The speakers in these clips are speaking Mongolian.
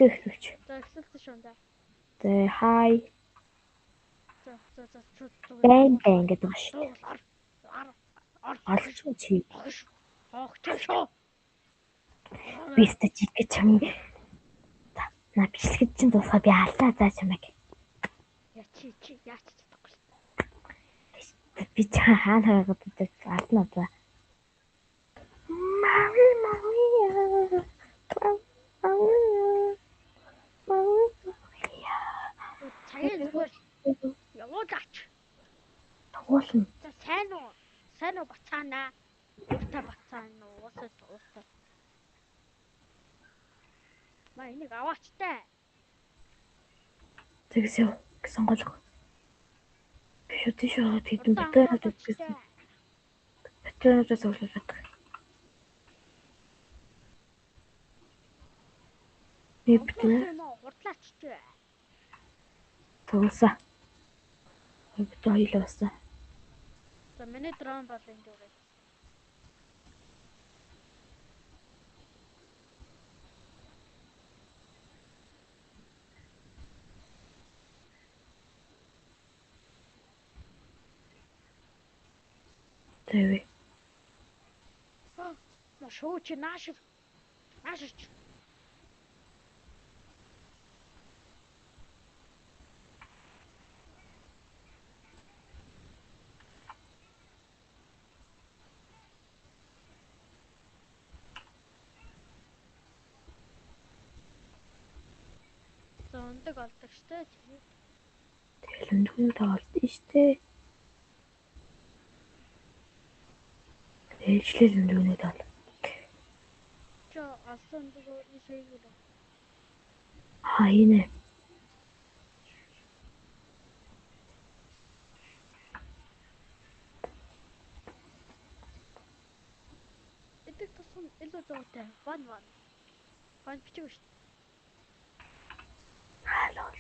эхлэвч. За эхлүүлсэн шүү дээ. За хай. За Байн гэдэг байгаа шүү. Орч чи. Хогч шүү. Бистэ чиг гэж юм. На бичлэгт чинь дуусгаа би алдаа заа чамайг. Яач чадахгүй шүү. Би хаана хагаад алдна за. Maria. Цагийн зүгээр явуулаач. Туулна. За сайн уу бацаанаа. Ууртаа бацаана уу? Ууртаа. Маа энийг аваачтай. Тэгсээ сонгож. Биш үү тийм битүүрүүд гэсэн. Битүүрүүдээс өглөө байдаг. Би битүүр хурдлаач чи. Туусаа. Битүү хоёлоо басан. За миний дрон бол энд үрээ. Тэвэ. Шоу чи нааш. Зондог олдог штэ. Тэлэндүүнээ олдсон штэ. Ээжлэл өндөөний тал. Чо алсан дөрөв ишэйгүү. Хайнэ. Эдэг тусан илүү зоотой. Ван. Ван бичиг шүү. Хаалаа.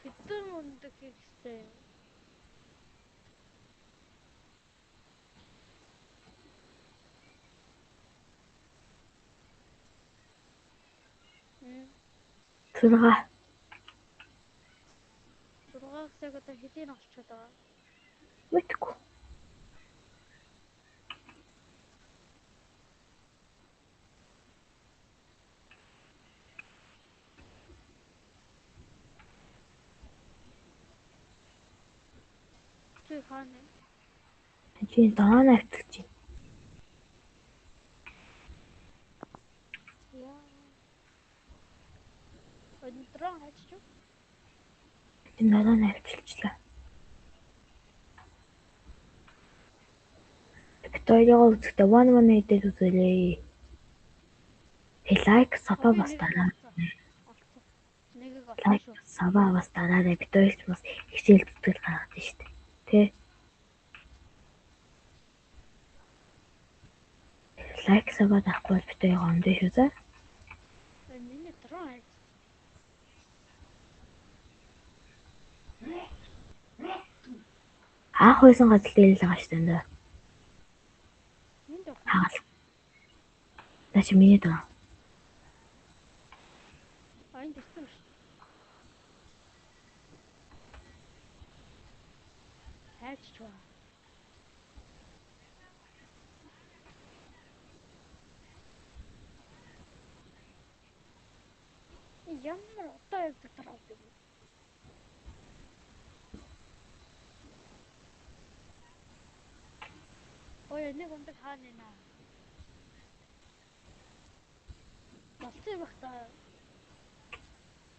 Хэдэн өндөг хийхтэй юм. Зурга. Зургааг яг одоо хэдийн олчод байгаа. Мэдгүй. Чи хаана? Чи даана авчиж чинь. Яа. Өндрөө хайчих. Энэ даана авчилчлаа. Викториагаа үзэхдээ 118-д үзүүлээ. Лайк сава бас дараа. Нэгийг Лайк сава бас дараарай. Викторич бас хичээл зүтгэл гаргадаг шүү дээ. Тэ? Лайк сава дахгүй Викториагаа ондоо шүү за. Миний дрон. Аах байсан газар дээр л байгаа шүү дээ. Энд Хаал. Наач миний даа. Энд ирсэн шүү. Хайч ба. Ямар одоо явдаг дараа гэдэг. Ой, нэг өндөг хаана нэ? Болцсон байх та.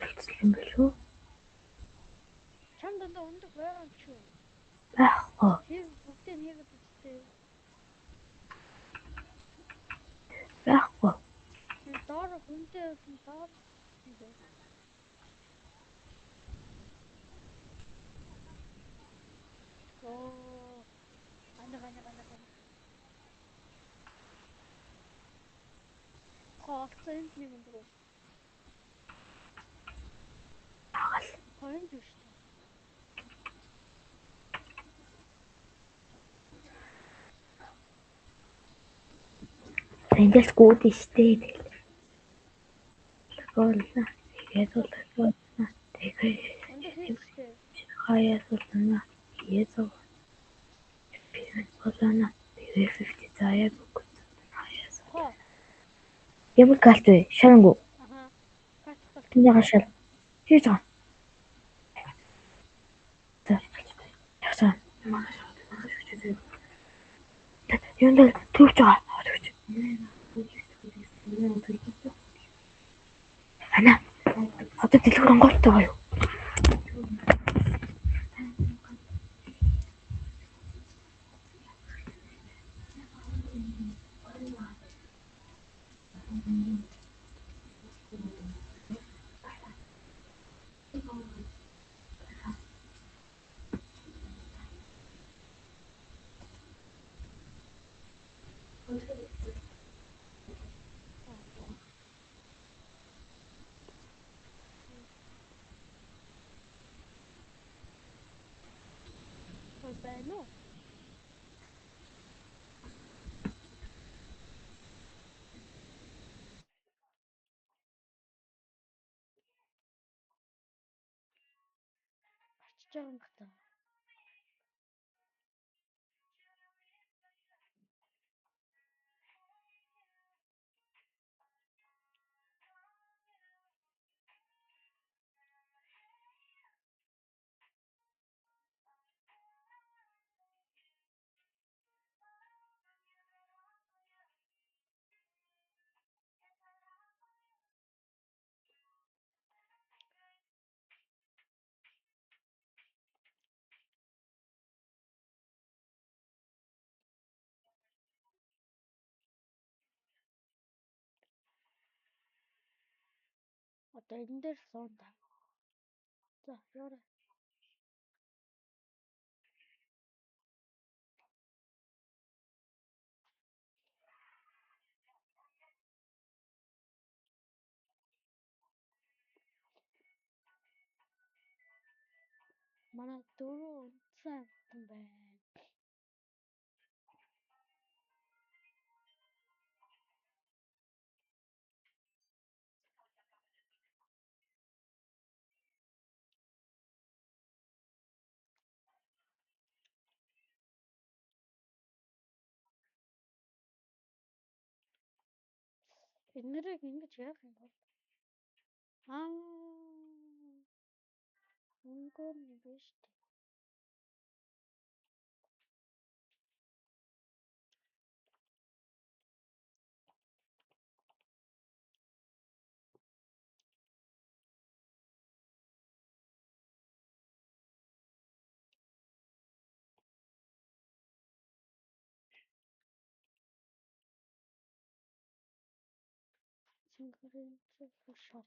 Болцсон болов? Чамд өндөг байгаа юм шүү. Байхгүй. Бүгдийг хийгээд үзтээ. Байхгүй. Доор хүнтэй доор. Оо. Ана. Хоолцсон нэг өндөг. Хаал. Хоёр шүү. Эндээс гүйдэн штэ. Тэгвэл тэгээд удаа тэгээд Ондоо хийжтэй. хаяа суулна. Ясоо. Болоно. Тэгээд 50 заяа бүгд. Хоо. Ямар галт вэ? Шарангу. Аха. Катгал. Тэнийг шал. Хийж байгаа. За. Яасан. Юунд төвч байгаа. Ана. Одоо дэлгүүр онгоцтой гоё. Байна уу? Очиж байгаа юм байна. Одоо энэ дээр суунда. За, яваа. Манай дөрөв унтсан юм байна. Энэрийг ингэж яах юм бол? Өнгөө нь биш үү? Сингэрэн шот.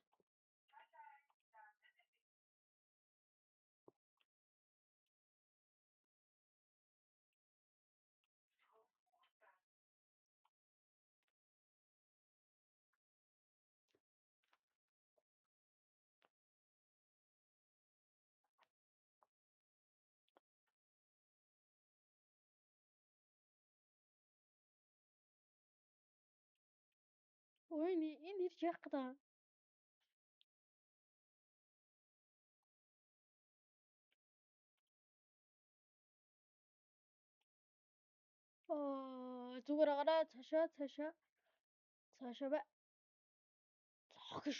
Ой, энэ ирж яах гэдэг юм? Зүгээр агараа цаашаа. Цаашаа бай. Хогш.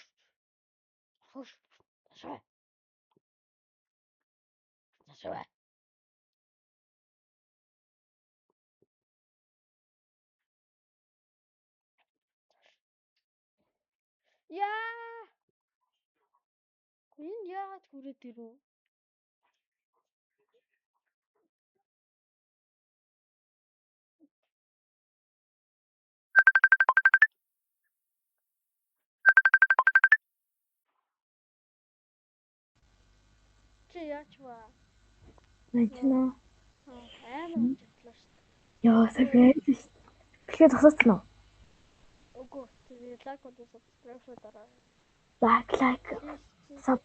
Цаашаа бай. Яа! Энэ яагаад хүрээд ирв? Чи яач ба? Начна. Амар унжтлаа шүү дээ. Яа, сая. Тэгэхээр тасалсан уу? Үгүй. Тэгээ лайк удаа subscribe дараа. Like, sub